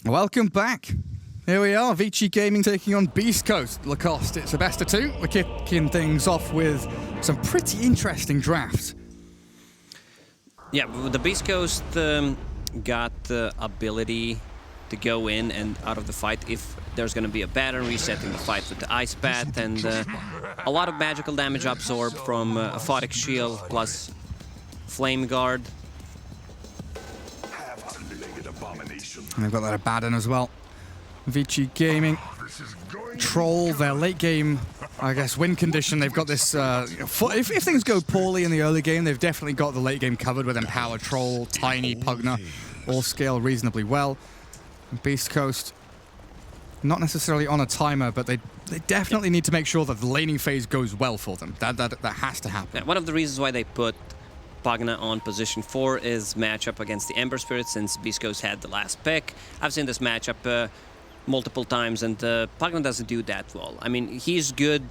Welcome back. Here we are, Vici Gaming taking on Beastcoast Lacoste. It's a best of two. We're kicking things off with some pretty interesting drafts. Yeah, the Beastcoast got the ability to go in and out of the fight if there's going to be a battering, resetting the fight with the Ice Bat, and a lot of magical damage absorbed from Aphotic Shield plus Flame Guard. And they've got that Abaddon as well. Vici Gaming troll their late game, I guess, win condition. They've got this, if things go poorly in the early game, they've definitely got the late game covered with Empower Troll, Tiny, Pugner, all scale reasonably well. Beastcoast, not necessarily on a timer, but they definitely need to make sure that the laning phase goes well for them. That has to happen. Yeah, one of the reasons why they put Pugna on position 4 is matchup against the Ember Spirit, since Beastcoast had the last pick. I've seen this matchup multiple times, and Pugna doesn't do that well. I mean, he's good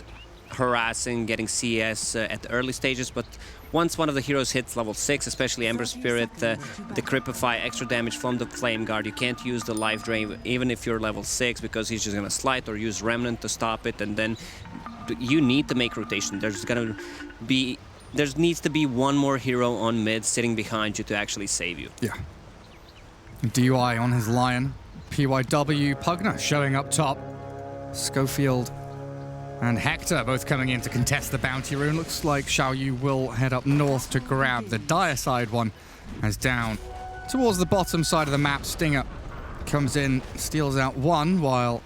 harassing, getting CS at the early stages, but once one of the heroes hits level 6, especially Ember Spirit, the Cripify, extra damage from the Flame Guard, you can't use the Life Drain even if you're level 6, because he's just gonna slide or use Remnant to stop it, and then you need to make rotation. There needs to be one more hero on mid sitting behind you to actually save you. Yeah. DY on his Lion. PYW, Pugna showing up top. Schofield and Hector both coming in to contest the bounty rune. Looks like Xiaoyu will head up north to grab the dire side one, as down towards the bottom side of the map, Stinger comes in, steals out one, while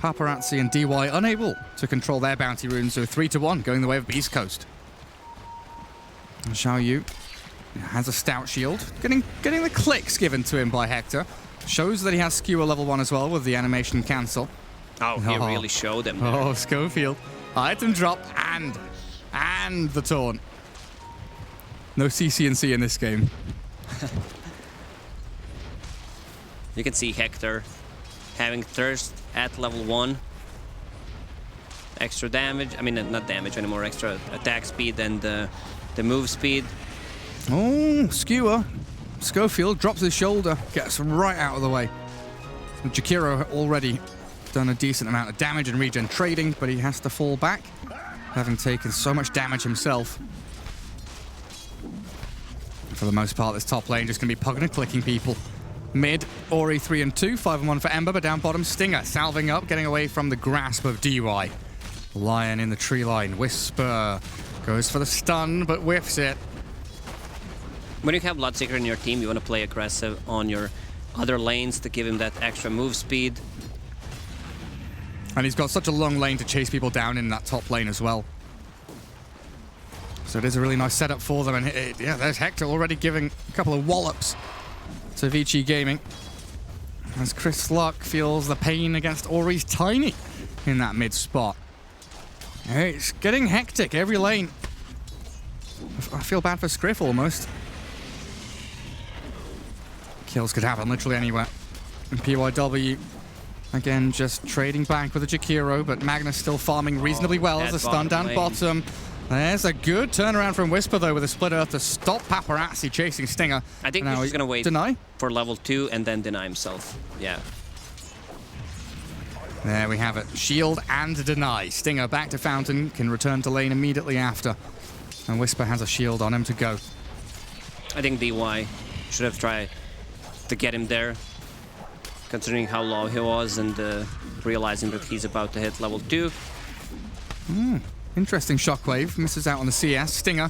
Paparazzi and DY unable to control their bounty rune, so 3-1 going the way of Beastcoast. Xiaoyu has a stout shield, getting the clicks given to him by Hector. Shows that he has skewer level 1 as well with the animation cancel. Oh, he really showed them there. Oh, Schofield. Item drop and the taunt. No CC&C in this game. You can see Hector having Thirst at level 1. Extra damage, I mean not damage anymore, extra attack speed and the move speed. Oh, skewer. Schofield drops his shoulder, gets right out of the way. Jakiro already done a decent amount of damage and regen trading, but he has to fall back, having taken so much damage himself. For the most part, this top lane just going to be Pugna clicking people. Mid, Ori 3 and 2, 5 and 1 for Ember, but down bottom, Stinger salving up, getting away from the grasp of DY. Lion in the tree line, Whisper goes for the stun, but whiffs it. When you have Bloodseeker in your team, you want to play aggressive on your other lanes to give him that extra move speed. And he's got such a long lane to chase people down in that top lane as well. So it is a really nice setup for them. And yeah, there's Hector already giving a couple of wallops to Vici Gaming, as Chris Luck feels the pain against Ori's Tiny in that mid spot. It's getting hectic every lane. I feel bad for Scriff almost. Kills could happen literally anywhere. And PYW, again, just trading back with a Jakiro, but Magnus still farming reasonably well as a stun down bottom. There's a good turnaround from Whisper, though, with a Split Earth to stop Paparazzi chasing Stinger. I think he's just going to wait for level 2 and then deny himself. Yeah. There we have it. Shield and deny. Stinger back to Fountain, can return to lane immediately after. And Whisper has a shield on him to go. I think DY should have tried to get him there, considering how low he was and realizing that he's about to hit level 2. Interesting shockwave. Misses out on the CS. Stinger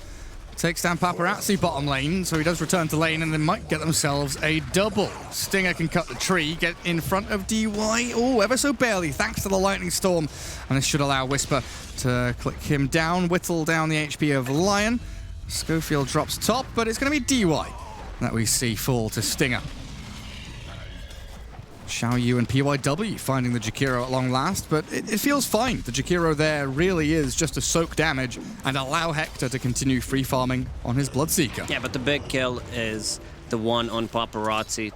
takes down Paparazzi bottom lane, so he does return to lane and they might get themselves a double. Stinger can cut the tree, get in front of DY. Oh, ever so barely, thanks to the Lightning Storm. And this should allow Whisper to click him down, whittle down the HP of Lion. Schofield drops top, but it's going to be DY that we see fall to Stinger. Xiaoyu and PYW finding the Jakiro at long last, but it feels fine. The Jakiro there really is just to soak damage and allow Hector to continue free farming on his Bloodseeker. Yeah, but the big kill is the one on Paparazzi.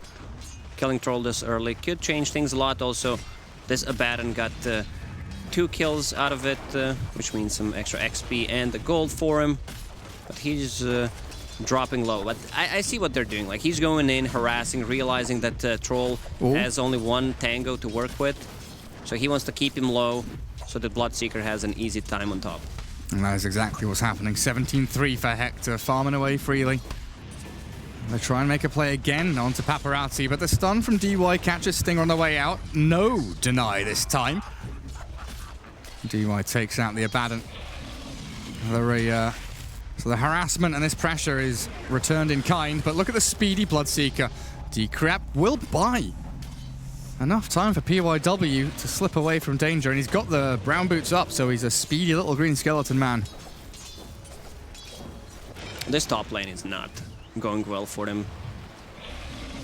Killing Troll this early could change things a lot. Also, this Abaddon got 2 kills out of it, which means some extra XP and the gold for him. But he's dropping low. But I see what they're doing. Like, he's going in, harassing, realizing that Troll has only one tango to work with. So he wants to keep him low so that Bloodseeker has an easy time on top. And that is exactly what's happening. 17-3 for Hector, farming away freely. They try and make a play again onto Paparazzi, but the stun from DY catches Stinger on the way out. No deny this time. DY takes out the Abaddon. So the harassment and this pressure is returned in kind, but look at the speedy Bloodseeker. Decrep will buy enough time for PYW to slip away from danger, and he's got the brown boots up, so he's a speedy little green skeleton man. This top lane is not going well for them.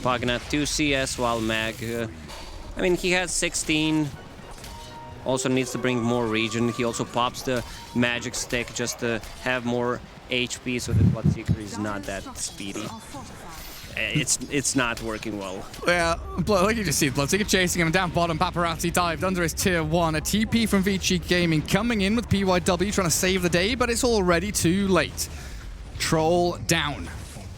Pagna 2 CS, while Mag, I mean, he has 16. Also needs to bring more regen. He also pops the magic stick just to have more HP, so that Bloodseeker is not that speedy. It's not working well. Yeah, like you just see, Bloodseeker chasing him down bottom. Paparazzi dived under his tier 1. A TP from Vici Gaming coming in with PYW trying to save the day, but it's already too late. Troll down.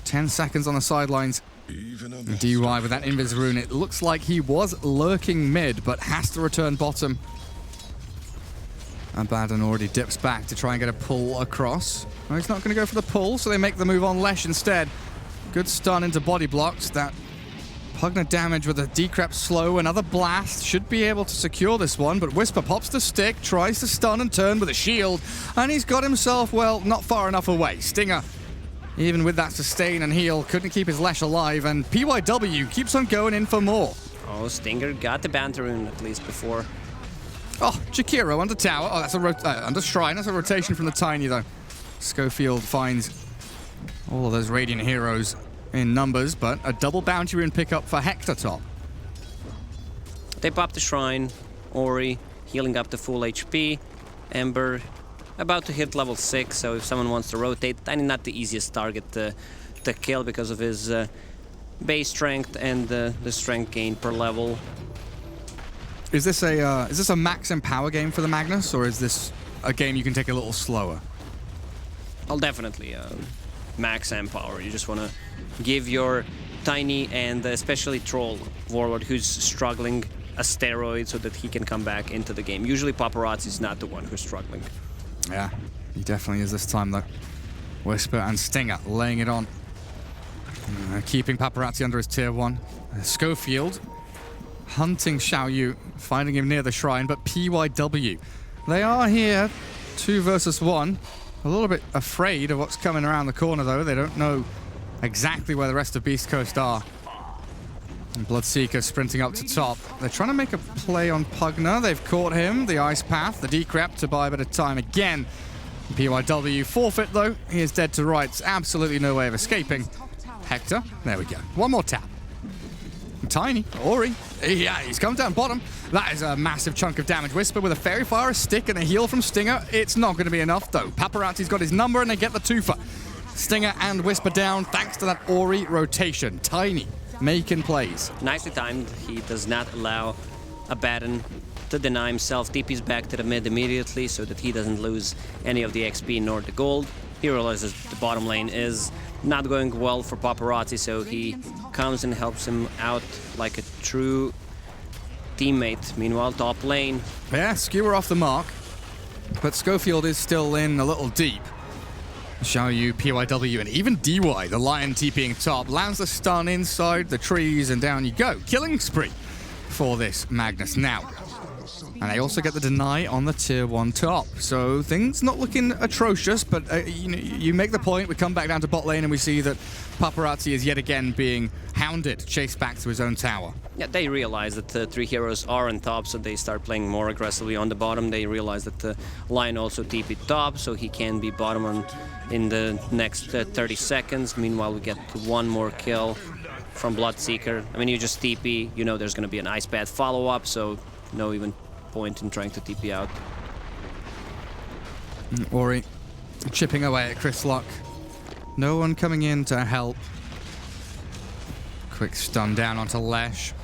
10 seconds on the sidelines. DY with that Invis rune. It looks like he was lurking mid, but has to return bottom. Abaddon already dips back to try and get a pull across. No, he's not going to go for the pull, so they make the move on Lesh instead. Good stun into body blocks. That Pugna damage with a Decrep slow. Another blast. Should be able to secure this one, but Whisper pops the stick, tries to stun and turn with a shield, and he's got himself, well, not far enough away. Stinger, even with that sustain and heal, couldn't keep his Lesh alive, and PYW keeps on going in for more. Oh, Stinger got the Banter rune at least before. Oh, Jakiro under tower. Oh, that's a under Shrine. That's a rotation from the Tiny, though. Schofield finds all of those Radiant heroes in numbers, but a double bounty rune pickup for Hector top. They pop the Shrine. Ori healing up to full HP. Ember about to hit level 6, so if someone wants to rotate, Tiny not the easiest target to kill because of his base strength and the strength gain per level. Is this a max and power game for the Magnus, or is this a game you can take a little slower? Well, definitely max and power. You just want to give your Tiny and especially Troll Warlord, who's struggling, a steroid so that he can come back into the game. Usually Paparazzi is not the one who's struggling. Yeah, he definitely is this time, though. Whisper and Stinger laying it on. Keeping Paparazzi under his tier 1. Schofield hunting Xiao Yu, finding him near the shrine, but PYW. They are here, 2 versus 1. A little bit afraid of what's coming around the corner, though. They don't know exactly where the rest of Beast Coast are. And Bloodseeker sprinting up to top. They're trying to make a play on Pugna. They've caught him, the Ice Path, the Decrep to buy a bit of time again. PYW forfeit, though. He is dead to rights. Absolutely no way of escaping. Hector, there we go. One more tap. Tiny, Ori, yeah, he's come down bottom. That is a massive chunk of damage. Whisper with a Fairy Fire, a stick, and a heal from Stinger. It's not going to be enough, though. Paparazzi's got his number, and they get the twofer. Stinger and Whisper down, thanks to that Ori rotation. Tiny making plays. Nicely timed. He does not allow Abaddon to deny himself. TP's back to the mid immediately so that he doesn't lose any of the XP nor the gold. He realizes the bottom lane is not going well for Paparazzi, so he comes and helps him out like a true teammate. Meanwhile, top lane. Yeah, skewer off the mark, but Schofield is still in a little deep. Xiao Yu, PYW, and even DY, the Lion TPing top, lands the stun inside the trees, and down you go. Killing spree for this Magnus now. And they also get the deny on the tier 1 top. So things not looking atrocious, but you make the point. We come back down to bot lane and we see that Paparazzi is yet again being hounded, chased back to his own tower. Yeah, they realize that the 3 heroes are on top, so they start playing more aggressively on the bottom. They realize that the Lion also TP top, so he can be bottom in the next 30 seconds. Meanwhile, we get 1 more kill from Bloodseeker. I mean, you just TP, you know there's going to be an Ice Path follow-up, so no even point in trying to TP out. Ori chipping away at Chris Lock. No one coming in to help. Quick stun down onto Lesh.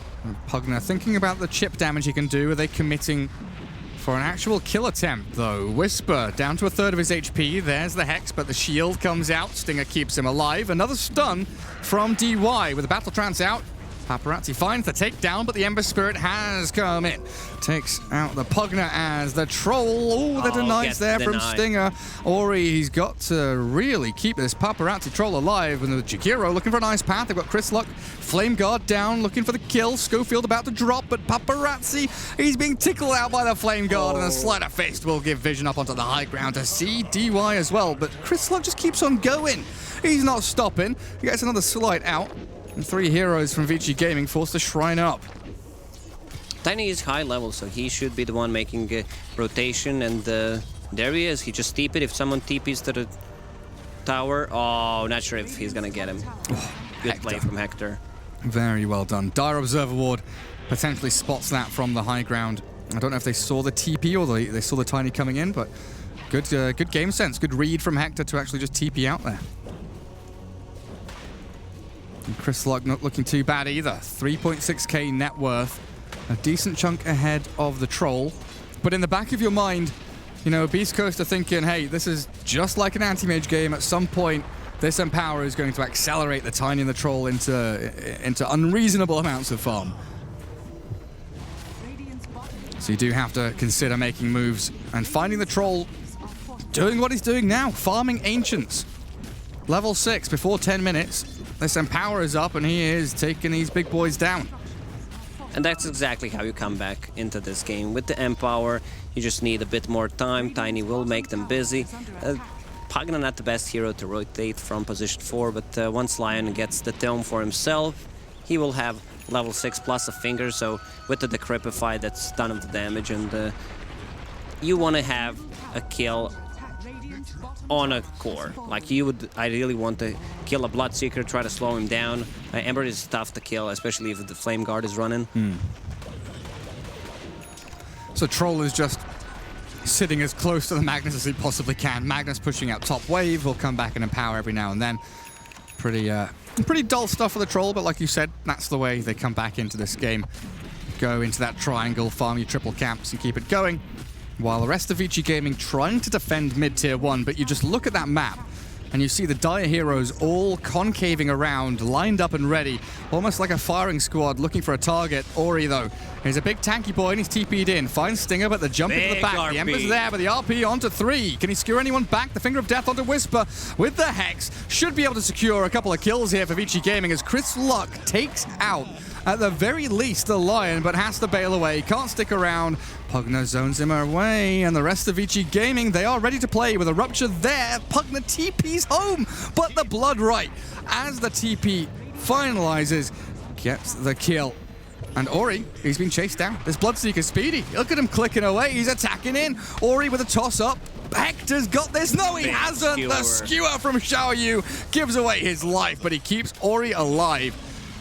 Pugna thinking about the chip damage he can do. Are they committing for an actual kill attempt, though. Whisper down to a third of his HP. There's the Hex, but the shield comes out. Stinger keeps him alive. Another stun from DY with the Battle Trance out. Paparazzi finds the takedown, but the Ember Spirit has come in. Takes out the Pugna as the Troll. Oh, the denies there from Stinger. Ori, he's got to really keep this Paparazzi Troll alive. And the Jakiro looking for an ice path. They've got Chris Luck, Flame Guard down, looking for the kill. Schofield about to drop, but Paparazzi, he's being tickled out by the Flame Guard. And the Sleight of Fist will give vision up onto the high ground to see DY as well. But Chris Luck just keeps on going. He's not stopping. He gets another Slight out. And 3 heroes from Vici Gaming forced to shrine up. Tiny is high level, so he should be the one making a rotation, and there he is. He just TP'd. If someone TP's to the tower, oh, not sure if he's gonna get him. Good play from Hector. Very well done. Dire Observer Ward potentially spots that from the high ground. I don't know if they saw the TP or they saw the Tiny coming in, but good game sense, good read from Hector to actually just TP out there. And Chris Luck not looking too bad either. 3.6k net worth. A decent chunk ahead of the Troll. But in the back of your mind, you know, Beast Coast are thinking, hey, this is just like an anti-mage game. At some point, this Empower is going to accelerate the Tiny and the Troll into unreasonable amounts of farm. So you do have to consider making moves and finding the Troll doing what he's doing now, farming Ancients. Level 6 before 10 minutes. This Empower is up and he is taking these big boys down. And that's exactly how you come back into this game. With the Empower, you just need a bit more time. Tiny will make them busy. Pugna not the best hero to rotate from position 4, but once Lion gets the Tome for himself, he will have level 6 plus a finger, so with the Decrepify, that's ton of the damage, and you want to have a kill on a core. Like, you would ideally want to kill a Bloodseeker, try to slow him down. Ember is tough to kill, especially if the Flame Guard is running. So Troll is just sitting as close to the Magnus as he possibly can. Magnus pushing out top wave, will come back and Empower every now and then. Pretty dull stuff for the Troll, but like you said, that's the way they come back into this game. Go into that triangle, farm your triple camps and keep it going. While the rest of Vici Gaming trying to defend mid-tier 1, but you just look at that map and you see the Dire heroes all concaving around, lined up and ready, almost like a firing squad looking for a target. Ori, though, he's a big tanky boy and he's TP'd in. Finds Stinger, but the jump into the back. RP. The Ember's there, but the RP onto 3. Can he secure anyone back? The Finger of Death onto Whisper with the Hex. Should be able to secure a couple of kills here for Vici Gaming as Chris Luck takes out, at the very least, the Lion, but has to bail away. Can't stick around. Pugna zones him away, and the rest of Vici Gaming, they are ready to play with a rupture there. Pugna TP's home, but the Blood Right, as the TP finalizes, gets the kill. And Ori, he's been chased down. This Bloodseeker speedy. Look at him clicking away. He's attacking in. Ori with a toss-up. Hector's got this. No, he hasn't. The skewer from Xiaoyu gives away his life, but he keeps Ori alive.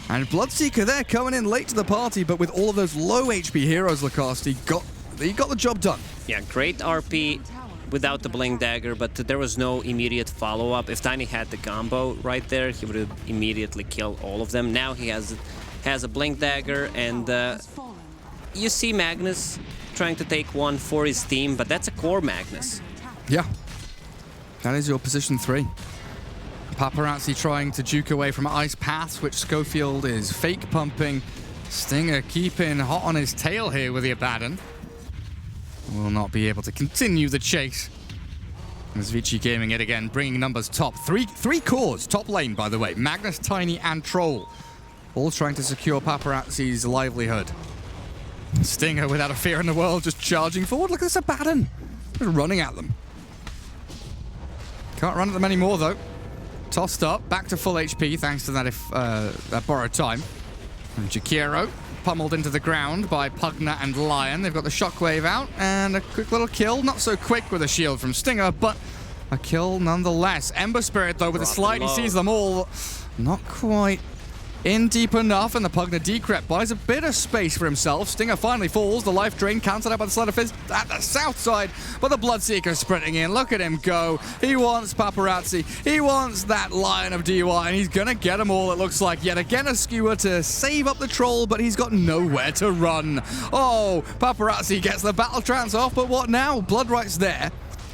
And Bloodseeker there coming in late to the party, but with all of those low HP heroes, Lacoste, he got the job done. Yeah, great RP without the Blink Dagger, but there was no immediate follow-up. If Tiny had the combo right there, he would have immediately killed all of them. Now he has a Blink Dagger, and you see Magnus trying to take one for his team, but that's a core Magnus. Yeah, that is your position 3. Paparazzi trying to juke away from Ice Paths, which Schofield is fake pumping. Stinger keeping hot on his tail here with the Abaddon. Will not be able to continue the chase. As Vici Gaming it again, bringing numbers top. Three cores, top lane, by the way. Magnus, Tiny, and Troll. All trying to secure Paparazzi's livelihood. Stinger, without a fear in the world, just charging forward. Look at this Abaddon. Just running at them. Can't run at them anymore, though. Tossed up, back to full HP, thanks to that borrowed time. And Jakiro pummeled into the ground by Pugna and Lion. They've got the shockwave out, and a quick little kill. Not so quick with a shield from Stinger, but a kill nonetheless. Ember Spirit, though, with a slide, he sees them all. Not quite in deep enough, and the Pugna Decrep buys a bit of space for himself. Stinger finally falls. The life drain cancelled out by the Sleight of Fist at the south side, but the Bloodseeker sprinting in. Look at him go. He wants Paparazzi. He wants that Lion of DY, and he's going to get them all, it looks like. Yet again, a skewer to save up the troll, but he's got nowhere to run. Oh, Paparazzi gets the battle trance off, but what now? Bloodright's there.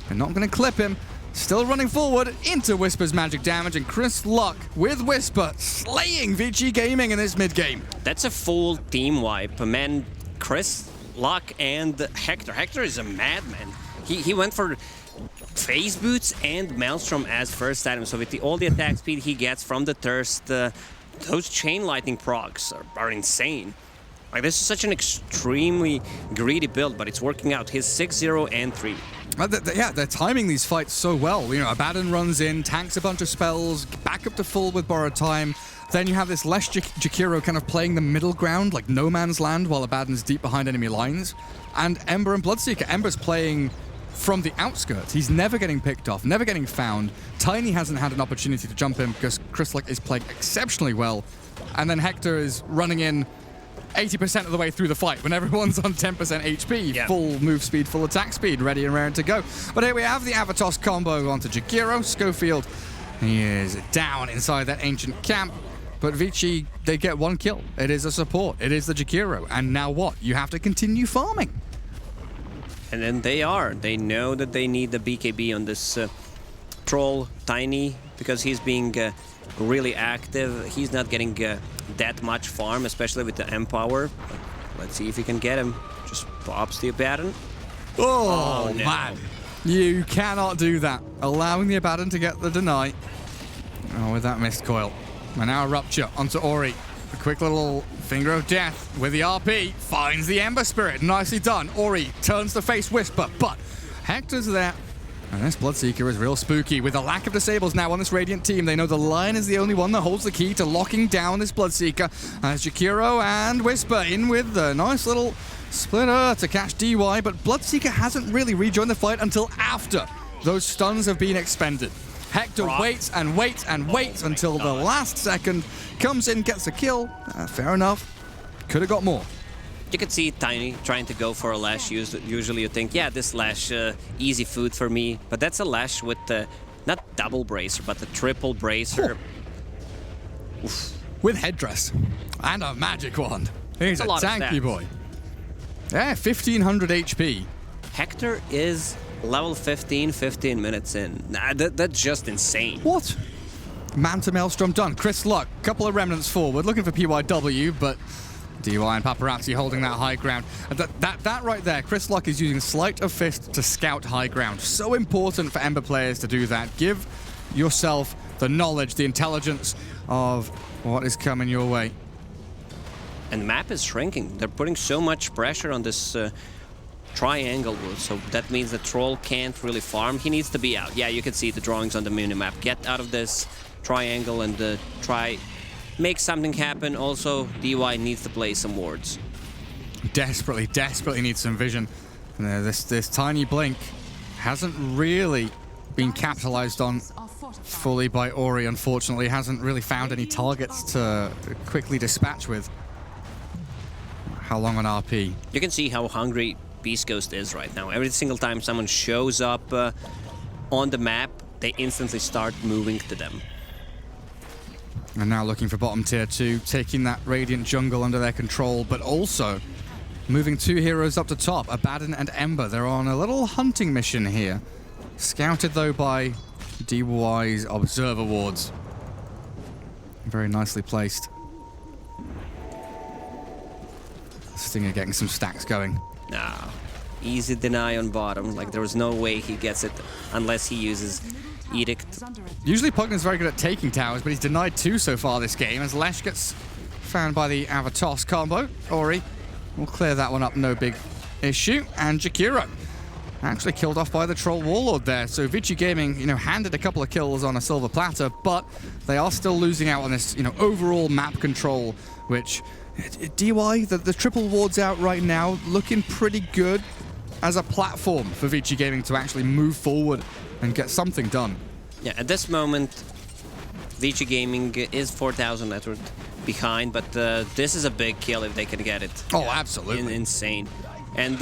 They're not going to clip him. Still running forward into Whisper's magic damage, and Chris Luck with Whisper slaying Vici Gaming in this mid-game. That's a full team wipe. Man, Chris Luck and Hector. Hector is a madman. He went for phase boots and Maelstrom as first item, so with all the attack speed he gets from the Thirst, those chain lightning procs are insane. Like, this is such an extremely greedy build, but it's working out. He's 6-0 and 3. Yeah, they're timing these fights so well. You know, Abaddon runs in, tanks a bunch of spells, back up to full with borrowed time. Then you have this Lesh Jakiro kind of playing the middle ground, like no man's land, while Abaddon's deep behind enemy lines. And Ember and Bloodseeker. Ember's playing from the outskirts. He's never getting picked off, never getting found. Tiny hasn't had an opportunity to jump in because Chris Luck is playing exceptionally well. And then Hector is running in 80% of the way through the fight when everyone's on 10% HP, yeah. Full move speed, full attack speed, ready and raring to go. But here we have the Avatos combo onto Jakiro. Schofield, he is down inside that ancient camp. But Vici, they get one kill. It is a support. It is the Jakiro. And now what? You have to continue farming. And then they are. They know that they need the BKB on this troll, Tiny, because he's being really active. He's not getting that much farm, especially with the Empower. Let's see if he can get him. Just pops the Abaddon. Oh, no. Man. You cannot do that. Allowing the Abaddon to get the deny. Oh, with that missed coil. And now a Rupture onto Ori. A quick little Finger of Death with the RP. Finds the Ember Spirit. Nicely done. Ori turns to face Whisper, but Hector's there. And this Bloodseeker is real spooky. With the lack of disables now on this Radiant team, they know the Lion is the only one that holds the key to locking down this Bloodseeker. As Jakiro and Whisper in with a nice little splitter to catch DY, but Bloodseeker hasn't really rejoined the fight until after those stuns have been expended. Hector waits and waits and waits until the last second, comes in, gets a kill. Fair enough. Could have got more. You could see Tiny trying to go for a Lash. Usually you think, yeah, this Lash, easy food for me. But that's a Lash with not double bracer, but the triple bracer. With headdress and a magic wand. He's a tanky boy. Yeah, 1500 HP. Hector is level 15 minutes in. Nah, that's just insane. What? Manta Maelstrom done. Chris Luck, couple of remnants forward, looking for PYW, but DY and Paparazzi holding that high ground. That right there, Chris Luck is using Sleight of Fist to scout high ground. So important for Ember players to do that. Give yourself the knowledge, the intelligence of what is coming your way. And the map is shrinking. They're putting so much pressure on this triangle wood, so that means the troll can't really farm. He needs to be out. Yeah, you can see the drawings on the minimap. Get out of this triangle and try make something happen. Also, DY needs to play some wards. Desperately needs some vision. And, this tiny blink hasn't really been capitalized on fully by Ori, unfortunately. Hasn't really found any targets to quickly dispatch with. How long on RP? You can see how hungry beastcoast is right now. Every single time someone shows up on the map, they instantly start moving to them. And now looking for bottom tier 2, taking that Radiant jungle under their control, but also moving 2 heroes up to top, Abaddon and Ember. They're on a little hunting mission here. Scouted, though, by DY's Observer wards. Very nicely placed. Stinger getting some stacks going. Nah, easy deny on bottom. Like, there was no way he gets it unless he uses Edict. Usually Pugna's very good at taking towers, but he's denied 2 so far this game as Lesh gets found by the Avatos combo. Ori will clear that one up, no big issue. And Jakiro actually killed off by the Troll Warlord there. So Vici Gaming, handed a couple of kills on a silver platter, but they are still losing out on this, overall map control, which DY, the triple wards out right now, looking pretty good as a platform for Vici Gaming to actually move forward and get something done. Yeah, at this moment, Vici Gaming is 4,000 net worth. behind, but this is a big kill if they can get it. Oh, absolutely. Insane. And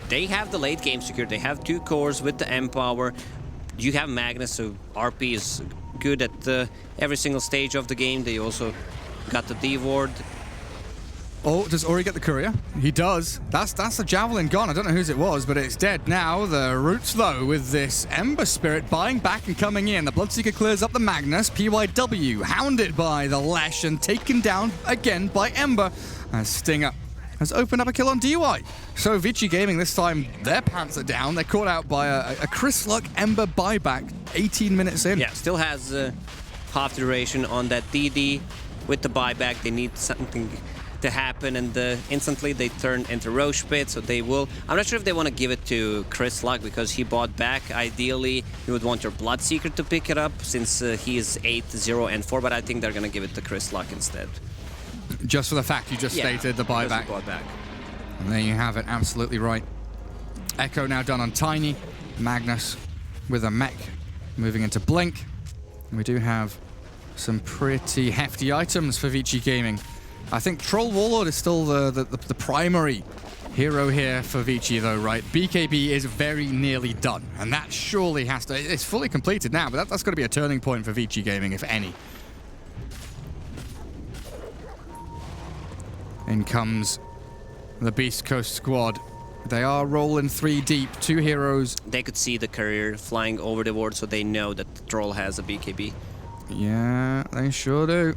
they have the late game secured. They have 2 cores with the Empower. You have Magnus, so RP is good at every single stage of the game. They also got the D-Ward. Oh, does Ori get the courier? He does. That's the javelin gone. I don't know whose it was, but it's dead now. The roots, though, with this Ember Spirit buying back and coming in. The Bloodseeker clears up the Magnus. PYW hounded by the Lesh and taken down again by Ember. As Stinger has opened up a kill on DY. So Vici Gaming this time, their pants are down. They're caught out by a Chris Luck Ember buyback 18 minutes in. Yeah, still has half duration on that DD. With the buyback, they need something to happen, and instantly they turn into Roche Pit, so they will... I'm not sure if they want to give it to Chris Luck because he bought back. Ideally, you would want your Bloodseeker to pick it up since he is 8, 0, and 4, but I think they're going to give it to Chris Luck instead. Just for the fact you just stated the buyback. And there you have it, absolutely right. Echo now done on Tiny. Magnus with a mech moving into Blink. And we do have some pretty hefty items for Vici Gaming. I think Troll Warlord is still the primary hero here for Vici, though, right? BKB is very nearly done, and that surely has to... It's fully completed now, but that's got to be a turning point for Vici Gaming, if any. In comes the Beast Coast squad. They are rolling 3 deep, 2 heroes. They could see the courier flying over the ward, so they know that the Troll has a BKB. Yeah, they sure do.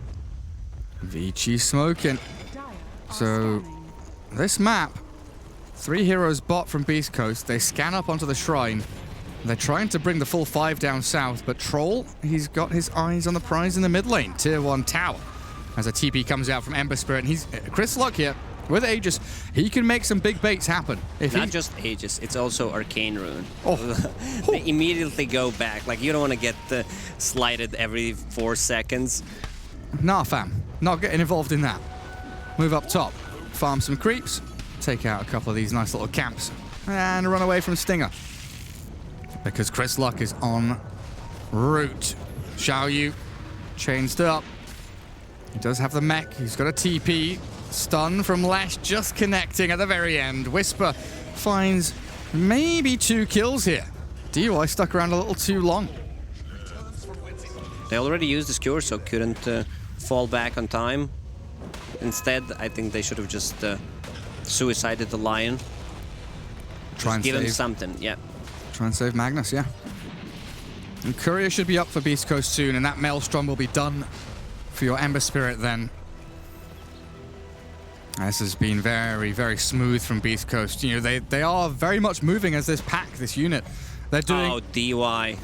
Vici smoking. So, this map, 3 heroes bot from Beast Coast. They scan up onto the shrine. They're trying to bring the full 5 down south, but Troll, he's got his eyes on the prize in the mid lane, tier 1 tower. As a TP comes out from Ember Spirit, and he's Chris Luck here with Aegis. He can make some big baits happen. Not just Aegis, it's also Arcane Rune. Oh. They immediately go back. Like, you don't want to get slighted every 4 seconds. Nah, fam. Not getting involved in that. Move up top, farm some creeps, take out a couple of these nice little camps, and run away from Stinger. Because Chris Luck is en route. Xiaoyu changed up. He does have the mech. He's got a TP. Stun from Lash just connecting at the very end. Whisper finds maybe 2 kills here. DY stuck around a little too long. They already used the skewer, so couldn't fall back on time. Instead, I think they should have just suicided the Lion. Try and give save. him something, yeah. Try and save Magnus, yeah. And Courier should be up for Beast Coast soon, and that Maelstrom will be done for your Ember Spirit then. This has been very, very smooth from Beast Coast. You know, they are very much moving as this pack, this unit. They're doing... Oh, DY.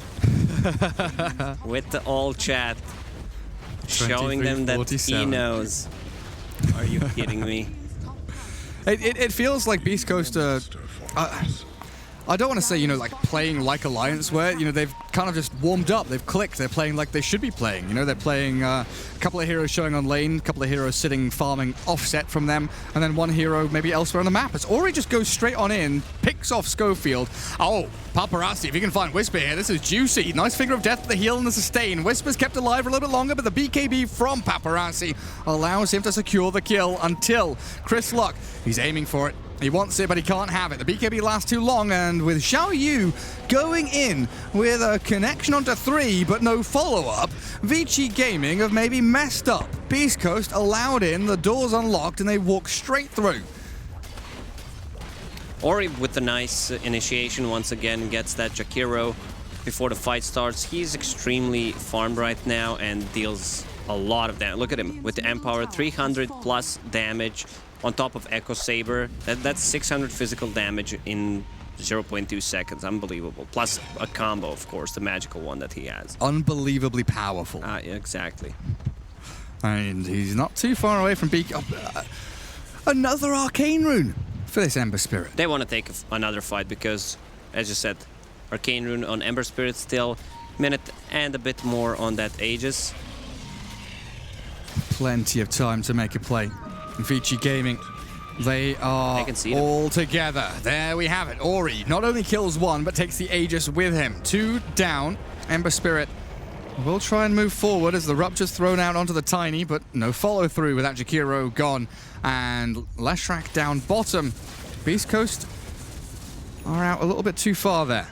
With the all chat. Showing them that he knows. Are you kidding me? It feels like Beast Coast... I don't want to say, you know, like playing like Alliance, where, you know, they've kind of just warmed up, they've clicked, they're playing like they should be playing. You know, they're playing a couple of heroes showing on lane, a couple of heroes sitting farming offset from them, and then 1 hero maybe elsewhere on the map. As Ori just goes straight on in, picks off Schofield. Oh, Paparazzi, if you can find Whisper here, this is juicy. Nice Finger of Death for the heal and the sustain. Whisper's kept alive for a little bit longer, but the BKB from Paparazzi allows him to secure the kill until Chris Luck, he's aiming for it. He wants it, but he can't have it. The BKB lasts too long, and with Xiaoyu going in with a connection onto 3, but no follow-up, Vici Gaming have maybe messed up. Beast Coast allowed in, the door's unlocked, and they walk straight through. Ori with the nice initiation once again gets that Jakiro before the fight starts. He's extremely farmed right now and deals a lot of damage. Look at him with the Empower, 300 plus damage. On top of Echo Saber, that's 600 physical damage in 0.2 seconds. Unbelievable. Plus a combo, of course, the magical one that he has. Unbelievably powerful. Yeah, exactly. And he's not too far away from another Arcane Rune for this Ember Spirit. They want to take another fight because, as you said, Arcane Rune on Ember Spirit still. Minute and a bit more on that Aegis. Plenty of time to make a play. Vici Gaming, they are all together. There we have it. Ori not only kills 1, but takes the Aegis with him. 2 down. Ember Spirit We'll try and move forward as the Rupture's thrown out onto the Tiny, but no follow-through with that Jakiro gone. And Leshrac down bottom. Beast Coast are out a little bit too far there.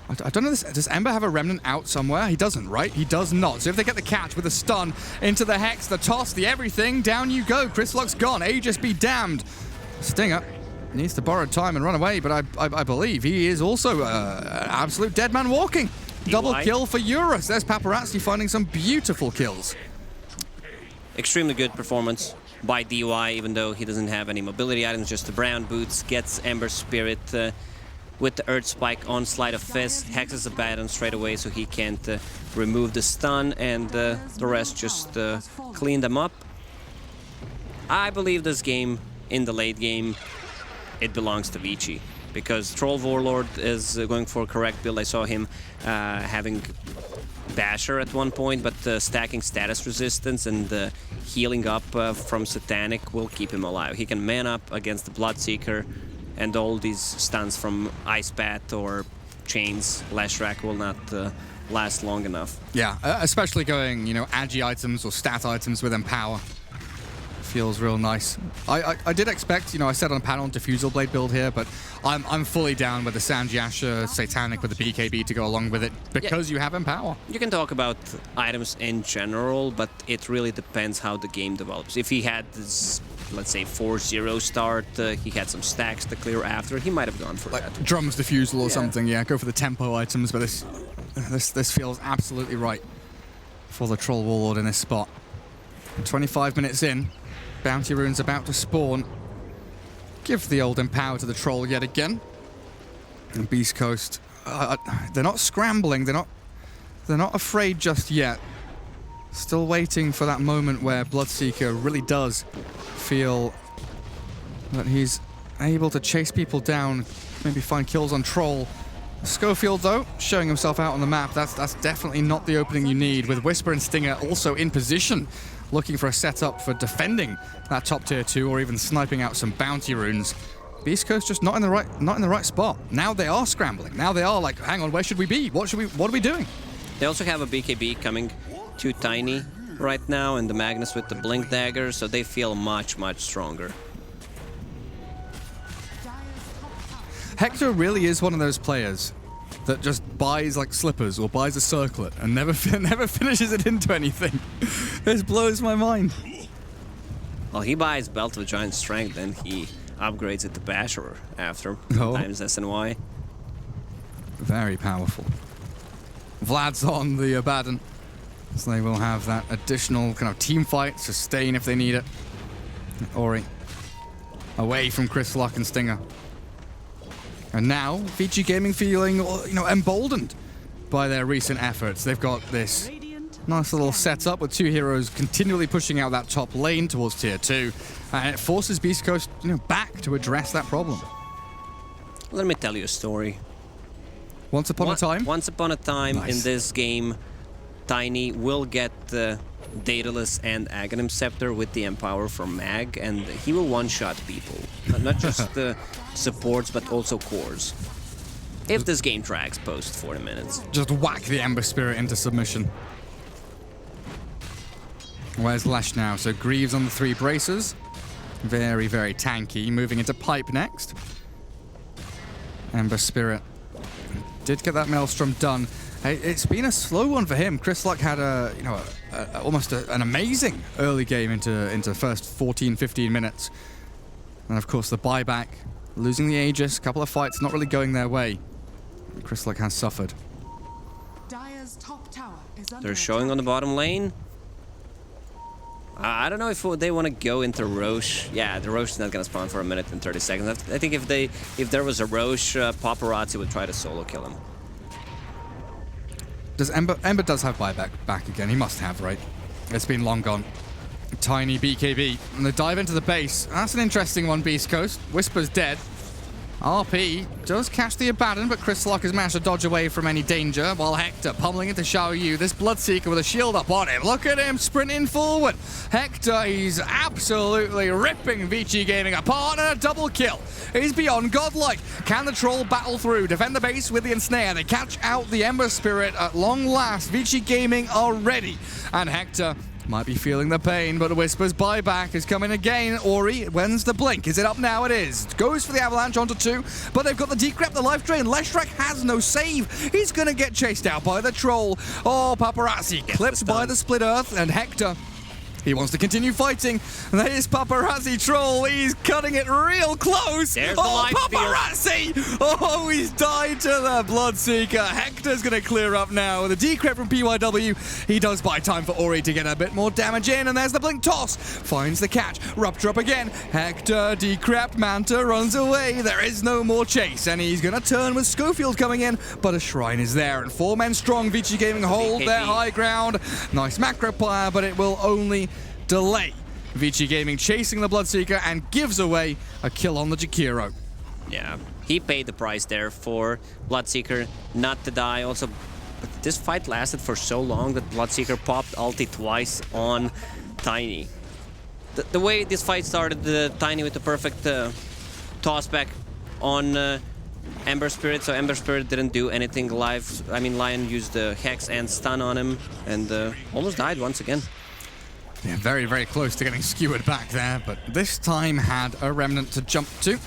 I don't know, does Ember have a Remnant out somewhere? He doesn't, right? He does not. So if they get the catch with a stun into the Hex, the toss, the everything, down you go. Chrislock's gone. Aegis be damned. Stinger needs to borrow time and run away, but I believe he is also an absolute dead man walking. Double kill for Eurus. There's Paparazzi finding some beautiful kills. Extremely good performance by DY, even though he doesn't have any mobility items, just the brown boots. Gets Ember Spirit with the Earth Spike on Sleight of Fist. Hexes the Baton straight away so he can't remove the stun, and the rest just clean them up. I believe this game, in the late game, it belongs to Vici, because Troll Warlord is going for a correct build. I saw him having Basher at one point, but stacking status resistance and healing up from Satanic will keep him alive. He can man up against the Bloodseeker, and all these stuns from Ice Bat or Chains, Leshrac will not last long enough. Yeah, especially going, you know, agi items or stat items with Empower. Feels real nice. I did expect, you know, I said on a panel Diffusal Blade build here, but I'm fully down with the Sanjiasha Satanic with the BKB to go along with it because you have Empower. You can talk about items in general, but it really depends how the game develops. If he had this, let's say, 4-0 start, he had some stacks to clear after, he might have gone for like that. Drums Diffusal or something, yeah, go for the tempo items, but this feels absolutely right for the Troll Warlord in this spot. 25 minutes in. Bounty Rune's about to spawn. Give the old Empower to the Troll yet again. And Beast Coast, they're not scrambling. They're not afraid just yet. Still waiting for that moment where Bloodseeker really does feel that he's able to chase people down, maybe find kills on Troll. Schofield, though, showing himself out on the map. That's definitely not the opening you need, with Whisper and Stinger also in position, looking for a setup for defending that top tier 2 or even sniping out some bounty runes. Beast Coast just not in the right spot. Now they are scrambling. Now they are like, hang on, where should we be? What are we doing? They also have a BKB coming to Tiny right now, and the Magnus with the Blink Dagger, so they feel much, much stronger. Hector really is one of those players that just buys like slippers or buys a circlet and never finishes it into anything. This blows my mind. Well, he buys Belt of Giant Strength, and he upgrades it to Basher after times SNY. Very powerful. Vlad's on the Abaddon, so they will have that additional kind of team fight, sustain if they need it. Ori away from Chrislock and Stinger. And now, Vici Gaming feeling, you know, emboldened by their recent efforts. They've got this nice little setup with 2 heroes continually pushing out that top lane towards tier 2, and it forces Beast Coast, you know, back to address that problem. Let me tell you a story. Once upon a time? Once upon a time, in this game, Tiny will get the Daedalus and Aghanim Scepter with the Empower from Mag, and he will one-shot people. Not just the supports, but also cores. If this game drags post 40 minutes. Just whack the Ember Spirit into submission. Where's Lesh now? So Greaves on the 3 bracers. Very, very tanky. Moving into Pipe next. Ember Spirit did get that Maelstrom done. It's been a slow one for him. Chrislock had almost an amazing early game into the first 14-15 minutes. And of course the buyback, losing the Aegis, a couple of fights not really going their way. Chrislock has suffered. They're showing on the bottom lane. I don't know if they want to go into Roche. Yeah, the Roche is not going to spawn for a minute and 30 seconds. I think if there was a Roche, Paparazzi would try to solo kill him. Does Ember does have buyback back again. He must have, right? It's been long gone. Tiny BKB. And they dive into the base. That's an interesting one, Beast Coast. Whisper's dead. RP does catch the Abaddon, but Chris Lock has managed to dodge away from any danger, while Hector pummeling into Xiaoyu. This Bloodseeker with a shield up on him. Look at him sprinting forward. Hector, he's absolutely ripping Vici Gaming apart, and a double kill. He's beyond godlike. Can the Troll battle through, defend the base with the Ensnare? They catch out the Ember Spirit at long last. Vici Gaming are ready, and Hector might be feeling the pain, but Whisper's buyback is coming again. Ori, when's the blink? Is it up now? It is. Goes for the Avalanche onto 2, but they've got the decrep, the life drain. Leshrac has no save. He's going to get chased out by the Troll. Oh, Paparazzi clipped by the Split Earth, and Hector, he wants to continue fighting. There's Paparazzi Troll. He's cutting it real close. There's oh, Paparazzi! Oh, he's died to the Bloodseeker. Hector's going to clear up now. The decrep from PYW. He does buy time for Ori to get a bit more damage in. And there's the blink toss. Finds the catch. Rupture up again. Hector decrept. Manta runs away. There is no more chase. And he's going to turn with Schofield coming in. But a shrine is there. And 4 men strong. Vici Gaming hold their high ground. Nice macro fire, but it will only delay Vici Gaming chasing the Bloodseeker and gives away a kill on the Jakiro. Yeah, he paid the price there for Bloodseeker not to die. Also, this fight lasted for so long that Bloodseeker popped ulti twice on Tiny. The way this fight started, Tiny with the perfect toss back on Ember Spirit, so Ember Spirit didn't do anything live. I mean, Lion used the Hex and stun on him and almost died once again. Yeah, very, very close to getting skewered back there, but this time had a Remnant to jump to.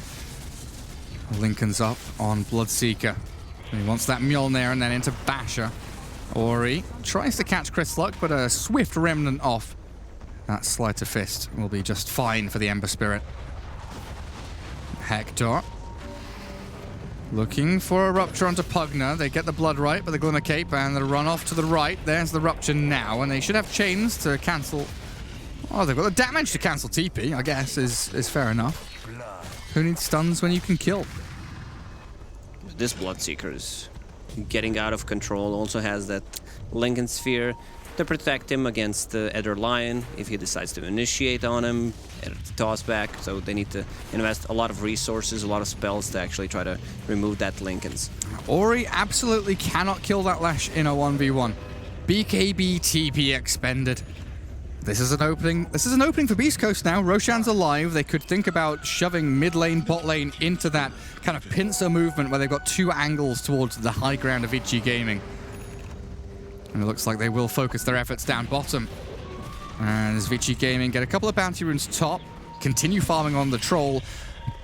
Lincoln's up on Bloodseeker. He wants that Mjolnir and then into Basher. Ori tries to catch Chris Luck, but a swift Remnant off. That Sleight of Fist will be just fine for the Ember Spirit. Hector looking for a Rupture onto Pugna. They get the Blood right, but the Glimmer Cape and the run off to the right. There's the Rupture now, and they should have chains to cancel. Oh, they've got the damage to cancel TP, I guess, is fair enough. Who needs stuns when you can kill? This Bloodseeker is getting out of control. Also has that Lincoln Sphere to protect him against the Ether Lion if he decides to initiate on him, toss back. So they need to invest a lot of resources, a lot of spells to actually try to remove that Lincolns. Ori absolutely cannot kill that Lash in a 1v1. BKB TP expended. This is an opening. This is an opening for Beast Coast now. Roshan's alive. They could think about shoving mid lane, bot lane into that kind of pincer movement where they've got 2 angles towards the high ground of Vici Gaming. And it looks like they will focus their efforts down bottom. And as Vici Gaming get a couple of bounty runes top, continue farming on the Troll.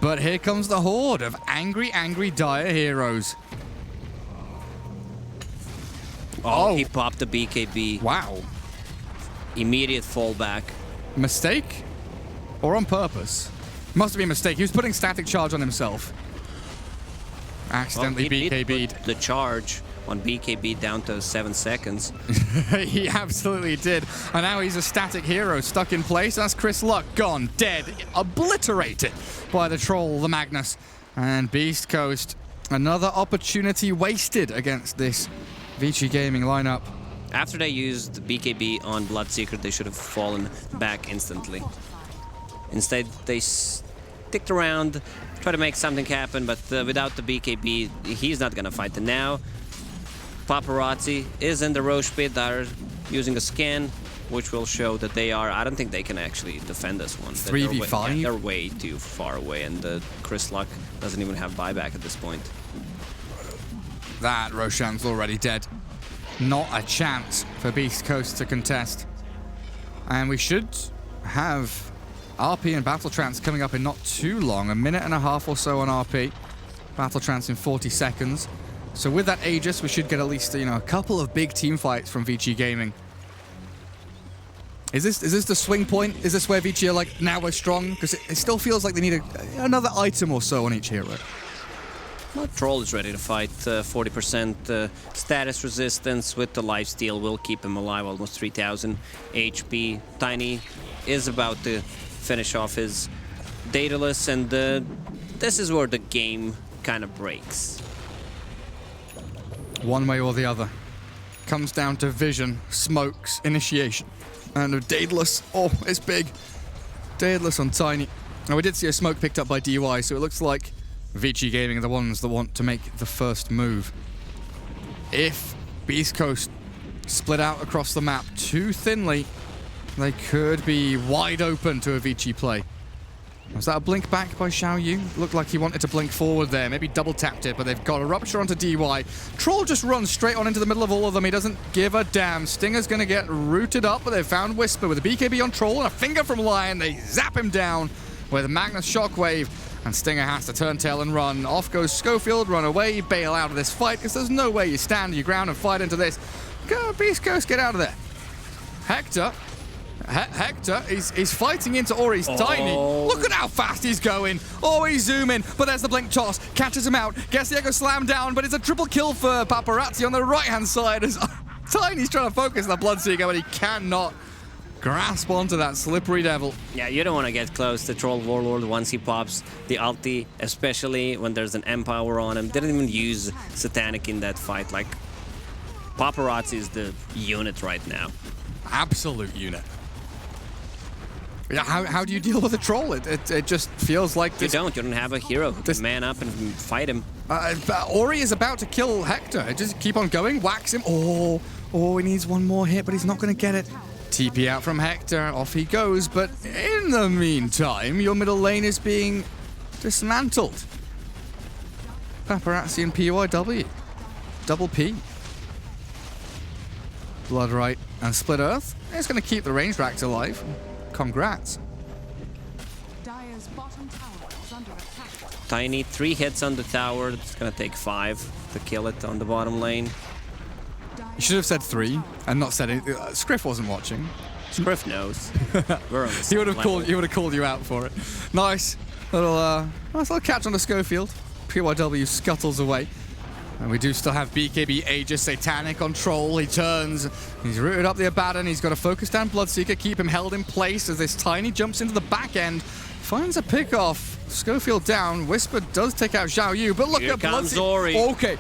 But here comes the horde of angry, dire heroes. Oh, he popped the BKB. Wow. Immediate fallback. Mistake? Or on purpose? Must have been a mistake. He was putting static charge on himself. Accidentally BKB'd. The charge on BKB down to 7 seconds. He absolutely did. And now he's a static hero stuck in place. That's Chris Luck gone, dead, obliterated by the Troll, the Magnus. And Beast Coast, another opportunity wasted against this Vici Gaming lineup. After they used BKB on Bloodseeker, they should have fallen back instantly. Instead, they sticked around, tried to make something happen, but without the BKB, he's not gonna fight. And now, Paparazzi is in the Roche pit. They're using a scan, which will show that they are. I don't think they can actually defend this one. 3v5? They're way too far away, and Chris Luck doesn't even have buyback at this point. That Roshan's already dead. Not a chance for Beast Coast to contest. And we should have RP and Battle Trance coming up in not too long. A minute and a half or so on RP. Battle Trance in 40 seconds. So with that Aegis, we should get at least, you know, a couple of big team fights from Vici Gaming. Is this the swing point? Is this where Vici are like, now we're strong? Because it still feels like they need another item or so on each hero. Well, Troll is ready to fight. 40% status resistance with the lifesteal will keep him alive, almost 3000 HP. Tiny is about to finish off his Daedalus, and this is where the game kind of breaks. One way or the other. Comes down to vision, smokes, initiation. And Daedalus, oh, it's big. Daedalus on Tiny. Now we did see a smoke picked up by DY, so it looks like Vici Gaming are the ones that want to make the first move. If Beast Coast split out across the map too thinly, they could be wide open to a Vici play. Was that a blink back by Xiaoyu? Looked like he wanted to blink forward there. Maybe double tapped it, but they've got a rupture onto DY. Troll just runs straight on into the middle of all of them. He doesn't give a damn. Stinger's going to get rooted up, but they've found Whisper with a BKB on Troll and a finger from Lion. They zap him down with Magnus Shockwave, and Stinger has to turn tail and run. Off goes Schofield, run away, bail out of this fight, because there's no way you stand your ground and fight into this. Go, Beast Coast, get out of there. Hector, he's fighting into Ori's Tiny. Look at how fast he's going. Ori zooming, but there's the blink toss. Catches him out, gets the Echo Slam down, but it's a triple kill for Paparazzi on the right-hand side as Tiny's trying to focus on the Bloodseeker, but he cannot grasp onto that slippery devil. Yeah, you don't want to get close to Troll Warlord once he pops the ulti, especially when there's an Empower on him. Didn't even use Satanic in that fight. Like, Paparazzi is the unit right now. Absolute unit. Yeah, how do you deal with a Troll? It just feels like this. You don't have a hero who can man up and fight him. Ori is about to kill Hector. Just keep on going, whacks him. Oh, he needs one more hit, but he's not going to get it. TP out from Hector, off he goes, but in the meantime, your middle lane is being dismantled. Paparazzi and PYW. Double P. Bloodright and Split Earth. It's going to keep the range racks alive. Congrats. Tiny, 3 hits on the tower. It's going to take 5 to kill it on the bottom lane. You should have said 3 and not said it. Scriff wasn't watching. Scriff knows. We're on the he would have called you out for it. Nice little catch on the Schofield. PYW scuttles away. And we do still have BKB Aegis Satanic on Troll. He turns. He's rooted up the Abaddon. He's got to focus down Bloodseeker, keep him held in place as this Tiny jumps into the back end. Finds a pick off. Schofield down. Whisper does take out Xiaoyu, but look Here at comes Bloodseeker. Ori.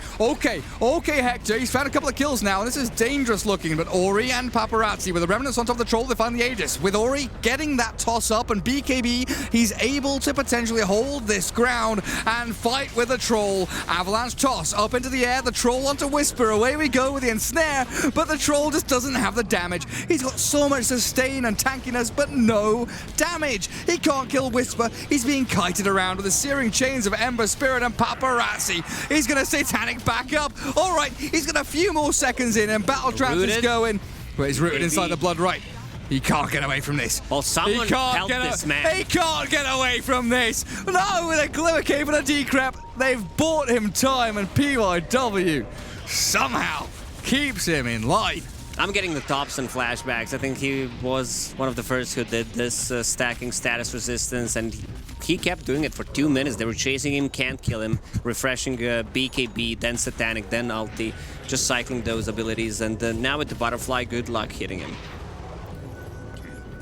Okay, Hector. He's found a couple of kills now, and this is dangerous looking. But Ori and Paparazzi with the remnants on top of the Troll, they find the Aegis. With Ori getting that toss up and BKB, he's able to potentially hold this ground and fight with the Troll. Avalanche toss up into the air. The Troll onto Whisper. Away we go with the ensnare, but the Troll just doesn't have the damage. He's got so much sustain and tankiness, but no damage. He can't kill Whisper. He's being kited around with the searing chains of Ember Spirit and Paparazzi. He's going to Satanic back up. All right, he's got a few more seconds in and Battle Trance is going. But he's rooted inside the Bloodright. He can't get away from this. Well, someone help this man. He can't get away from this. No, with a Glimmer Cape and a Decrep, they've bought him time, and PYW somehow keeps him in line. I'm getting the Thompson flashbacks. I think he was one of the first who did this stacking status resistance, and he kept doing it for 2 minutes. They were chasing him, can't kill him, refreshing BKB, then Satanic, then ulti, just cycling those abilities, and now with the Butterfly, good luck hitting him.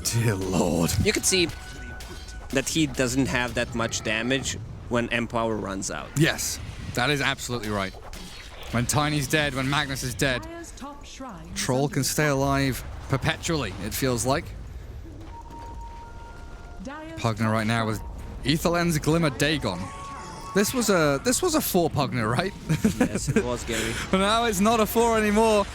Dear Lord. You could see that he doesn't have that much damage when Empower runs out. Yes, that is absolutely right. When Tiny's dead, when Magnus is dead, Troll can stay alive perpetually, it feels like. Pugner right now with Etherlens Glimmer Dagon. This was a 4 Pugner, right? Yes, it was, Gary. But now it's not a 4 anymore.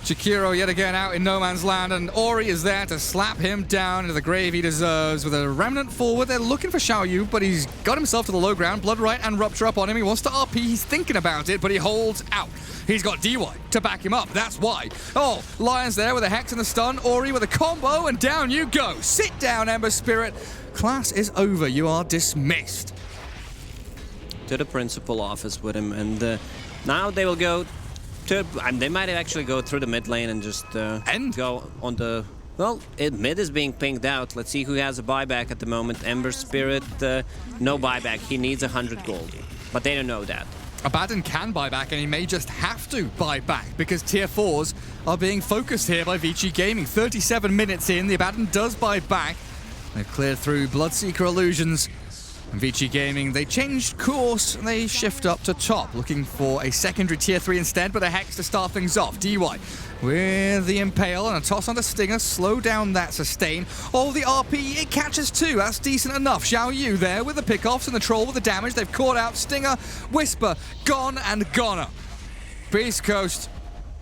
Chikiro yet again out in no man's land, and Ori is there to slap him down into the grave he deserves with a remnant forward. They're looking for Xiaoyu, but he's got himself to the low ground. Bloodright and Rupture up on him. He wants to RP. He's thinking about it, but he holds out. He's got DY to back him up. That's why. Oh, Lion's there with a Hex and the stun. Ori with a combo, and down you go. Sit down, Ember Spirit. Class is over. You are dismissed. To the principal office with him, and now they will go to, they might actually go through the mid lane and just go on the, well, mid is being pinged out. Let's see who has a buyback at the moment. Ember Spirit, no buyback. He needs 100 gold, but they don't know that. Abaddon can buy back, and he may just have to buy back because tier 4s are being focused here by Vici Gaming. 37 minutes in, the Abaddon does buy back. They've cleared through Bloodseeker Illusions. And Vici Gaming, they changed course and they shift up to top, looking for a secondary tier 3 instead, but a Hex to start things off. DY with the Impale and a toss on the Stinger, slow down that sustain. Oh, the RP, it catches too, that's decent enough. Xiao Yu there with the pickoffs and the Troll with the damage. They've caught out Stinger, Whisper, gone and goner. Beast Coast,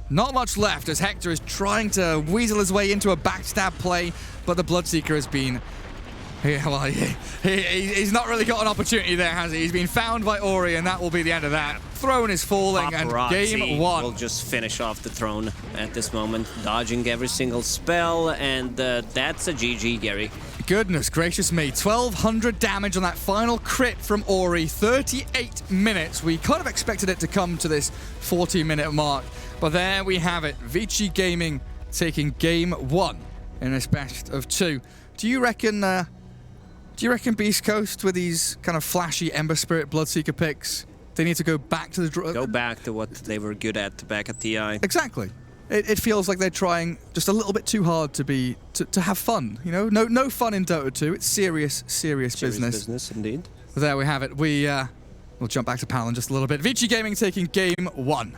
not much left as Hector is trying to weasel his way into a backstab play, but the Bloodseeker has been... he's not really got an opportunity there, has he? He's been found by Ori, and that will be the end of that. Throne is falling, and game 1. Will just finish off the Throne at this moment, dodging every single spell, and that's a GG, Gary. Goodness gracious me, 1200 damage on that final crit from Ori, 38 minutes. We kind of expected it to come to this 40-minute mark, but there we have it. Vici Gaming taking game 1 in this best of 2. Do you reckon Beast Coast, with these kind of flashy Ember Spirit Bloodseeker picks, they need to go back to the... Go back to what they were good at back at TI. Exactly. It feels like they're trying just a little bit too hard to have fun, you know? No fun in Dota 2. It's serious business. Serious business, indeed. There we have it. We'll jump back to Pal in just a little bit. Vici Gaming taking game 1.